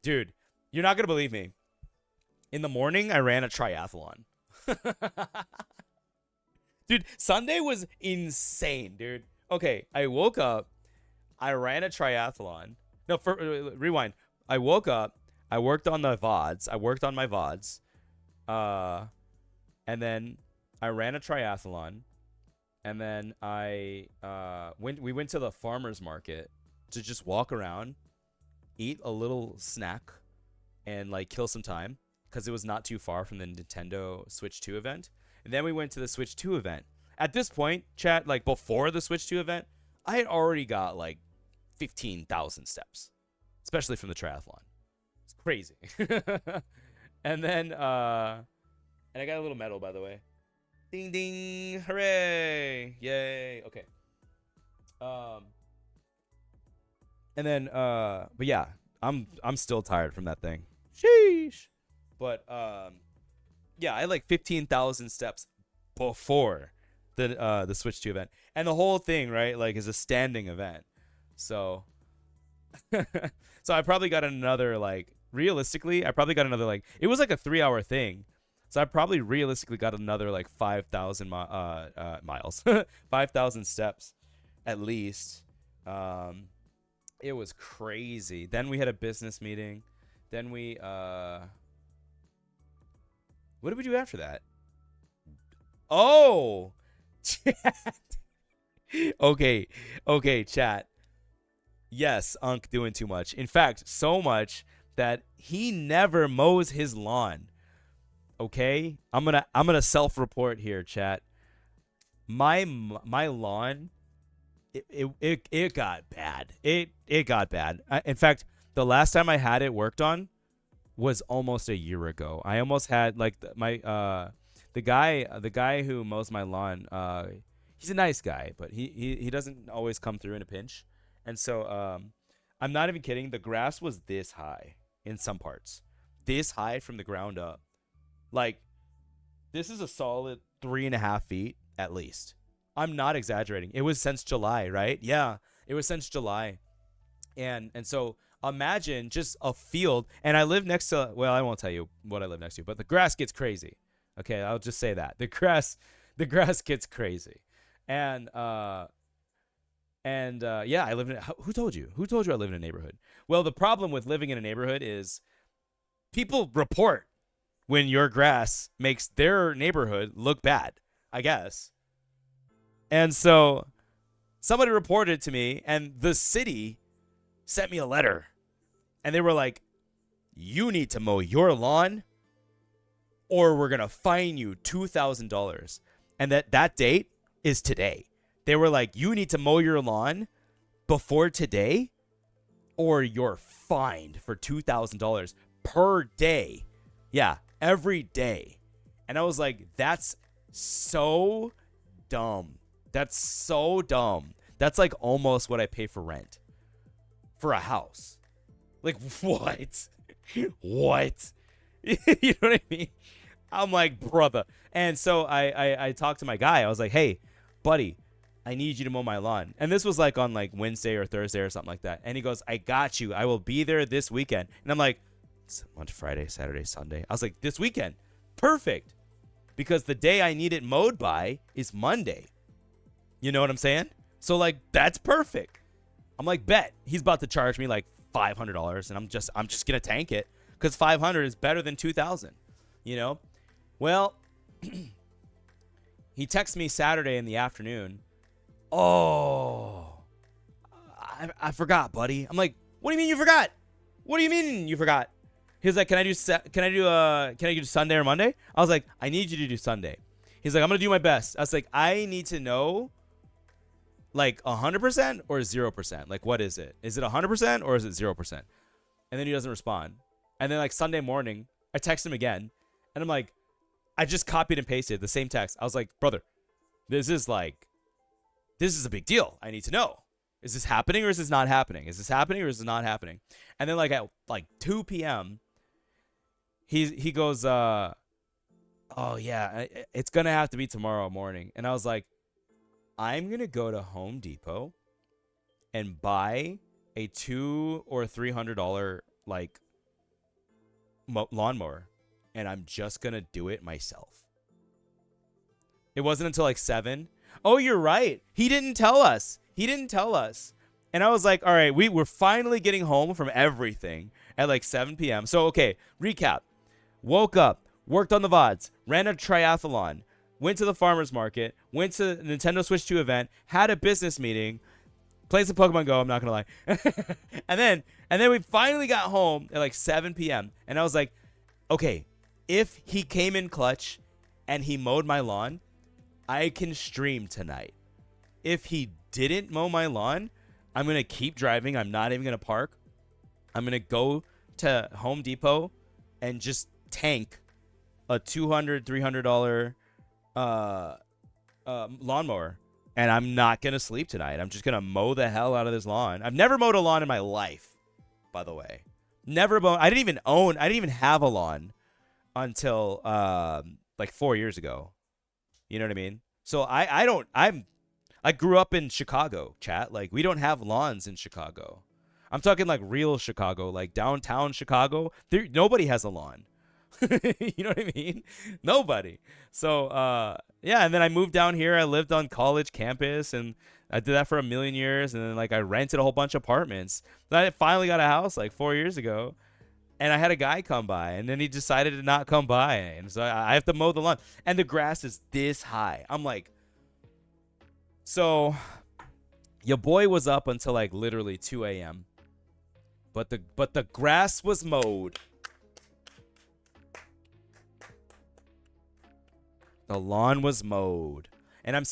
Dude, you're not gonna believe me. In the morning, I ran a triathlon. Dude, Sunday was insane, dude. Okay, I woke up. I ran a triathlon. No, rewind. I woke up. I worked on the VODs. I worked on my VODs. Uh, and then I ran a triathlon. And then I went. We went to the farmers market to just walk around, eat a little snack, and like kill some time because it was not too far from the Nintendo Switch 2 event. And then we went to the Switch 2 event. At this point, chat, like before the Switch 2 event, I had already got like 15,000 steps, especially from the triathlon. It's crazy. And then and I got a little medal, by the way. Ding ding, hooray. Yay. Okay. Um and then but yeah, I'm still tired from that thing. Sheesh. But yeah, I had like 15,000 steps before the Switch 2 event. And the whole thing, right, like is a standing event. So so I probably got another like realistically, I probably got another like it was like a 3 hour thing. So I probably realistically got another like 5,000 miles, 5,000 steps at least. Um, it was crazy. Then we had a business meeting. Then we what did we do after that? Oh, chat. Okay, okay, chat. Yes, Unc doing too much. In fact, so much that he never mows his lawn. Okay, I'm gonna self-report here, chat. My lawn, it got bad. It got bad. In fact, the last time I had it worked on was almost a year ago. I almost had like the guy who mows my lawn. He's a nice guy, but he doesn't always come through in a pinch. And so I'm not even kidding. The grass was this high in some parts, this high from the ground up. Like this is a solid 3.5 feet at least. I'm not exaggerating. It was since July, right? Yeah, it was since July, and so imagine just a field. And I live next to. Well, I won't tell you what I live next to, but the grass gets crazy. Okay, I'll just say that the grass gets crazy, and yeah, I live in. Who told you? Who told you I live in a neighborhood? Well, the problem with living in a neighborhood is people report when your grass makes their neighborhood look bad, I guess. And so somebody reported it to me, and the city sent me a letter. And they were like, you need to mow your lawn or we're going to fine you $2,000. And that date is today. They were like, you need to mow your lawn before today or you're fined for $2,000 per day. Yeah, every day. And I was like, that's so dumb. That's so dumb. That's like almost what I pay for rent for a house. Like, what? What? You know what I mean? I'm like, brother. And so I talked to my guy. I was like, hey, buddy, I need you to mow my lawn. And this was like on like Wednesday or Thursday or something like that. And he goes, I got you. I will be there this weekend. And I'm like, it's Monday, Friday, Saturday, Sunday. I was like, this weekend. Perfect. Because the day I need it mowed by is Monday. You know what I'm saying? So like, that's perfect. I'm like, bet. He's about to charge me like $500 and I'm just going to tank it because 500 is better than 2,000, you know? Well, he texts me Saturday in the afternoon. Oh, I forgot, buddy. I'm like, what do you mean you forgot? What do you mean you forgot? He was like, can I do Sunday or Monday? I was like, I need you to do Sunday. He's like, I'm gonna do my best. I was like, I need to know, like 100% or 0%. Like, what is it? Is it 100% or is it 0%? And then he doesn't respond. And then like Sunday morning, I text him again, and I'm like, I just copied and pasted the same text. I was like, brother, this is a big deal. I need to know. Is this happening or is this not happening? Is this happening or is it not happening? And then like at like 2 p.m. he goes, oh yeah, it's gonna have to be tomorrow morning. And I was like, I'm gonna go to Home Depot and buy a $200 or $300 like lawnmower, and I'm just gonna do it myself. It wasn't until like 7. Oh, you're right. He didn't tell us. He didn't tell us. And I was like, all right, we were finally getting home from everything at like 7 p.m. So, okay, recap. Woke up, worked on the VODs, ran a triathlon, went to the farmer's market, went to the Nintendo Switch 2 event, had a business meeting, played some Pokemon Go, I'm not going to lie. and then we finally got home at like 7 p.m. And I was like, okay, if he came in clutch and he mowed my lawn, I can stream tonight. If he didn't mow my lawn, I'm going to keep driving. I'm not even going to park. I'm going to go to Home Depot and just tank a $200, $300 lawnmower. And I'm not going to sleep tonight. I'm just going to mow the hell out of this lawn. I've never mowed a lawn in my life, by the way. Never mowed. I didn't even have a lawn until like 4 years ago. You know what I mean? So I grew up in Chicago, chat. Like, we don't have lawns in Chicago. I'm talking like real Chicago, like downtown Chicago. Nobody has a lawn. You know what I mean? Nobody. So, yeah. And then I moved down here. I lived on college campus, and I did that for a million years. And then, like, I rented a whole bunch of apartments. Then I finally got a house like 4 years ago. And I had a guy come by, and then he decided to not come by. And so I have to mow the lawn. And the grass is this high. I'm like, so your boy was up until like literally 2 a.m. But the grass was mowed. The lawn was mowed. And I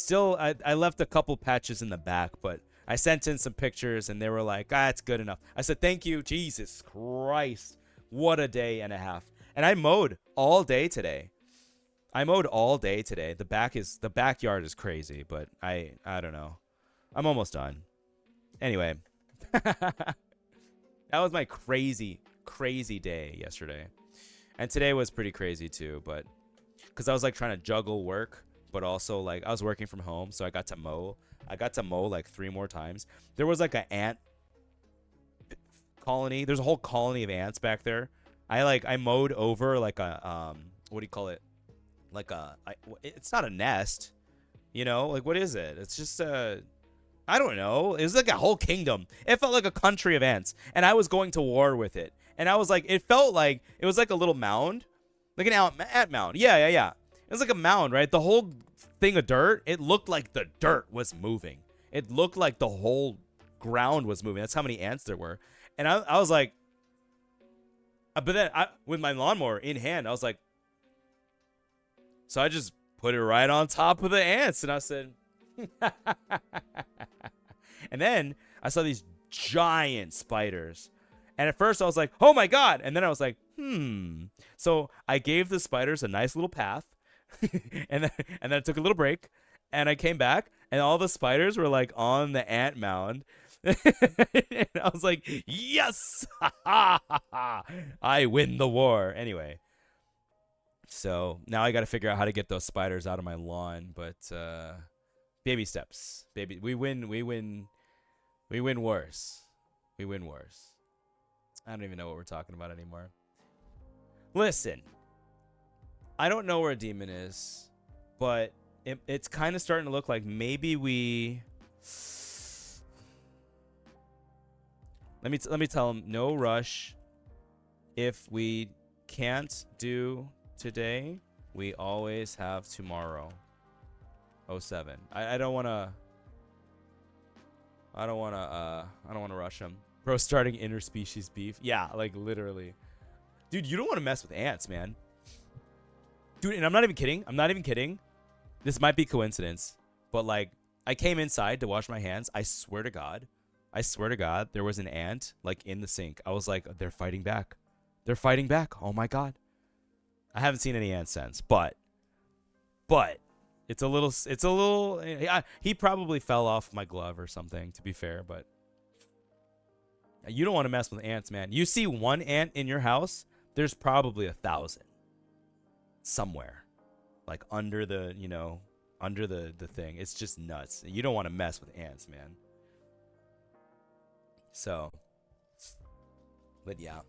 left a couple patches in the back, but I sent in some pictures, and they were like, it's good enough. I said, thank you. Jesus Christ. What a day and a half. And I mowed all day today. The backyard is crazy, but I don't know. I'm almost done. Anyway. That was my crazy day yesterday. And today was pretty crazy too, but because I was like trying to juggle work, but also like I was working from home, so I got to mow like 3 more times. There was like an ant colony. There's a whole colony of ants back there. I mowed over like a what do you call it? Like it's not a nest, you know? Like, what is it? It's just I don't know. It was like a whole kingdom. It felt like a country of ants, and I was going to war with it. And I was like, it felt like it was like a little mound, like an ant mound. Yeah. It was like a mound, right? The whole thing of dirt. It looked like the dirt was moving. It looked like the whole ground was moving. That's how many ants there were. And I was like, but then with my lawnmower in hand, I was like, so I just put it right on top of the ants, and I said, and then I saw these giant spiders. And at first I was like, oh my God. And then I was like, So I gave the spiders a nice little path. and then I took a little break, and I came back, and all the spiders were like on the ant mound. And I was like, yes, I win the war. Anyway, so now I got to figure out how to get those spiders out of my lawn, but baby steps. We win wars. We win wars. I don't even know what we're talking about anymore. Listen, I don't know where a demon is, but it's kind of starting to look like maybe we... Let me tell him, no rush. If we can't do today, we always have tomorrow. 07. I don't want to rush him. Bro, starting interspecies beef. Yeah, like literally. Dude, you don't want to mess with ants, man. Dude, and I'm not even kidding. This might be coincidence, but like I came inside to wash my hands. I swear to God, there was an ant like in the sink. I was like, they're fighting back. Oh my God. I haven't seen any ants since, but it's a little, he probably fell off my glove or something, to be fair, but you don't want to mess with ants, man. You see one ant in your house, there's probably 1,000 somewhere, like under the thing. It's just nuts. You don't want to mess with ants, man. So, but yeah.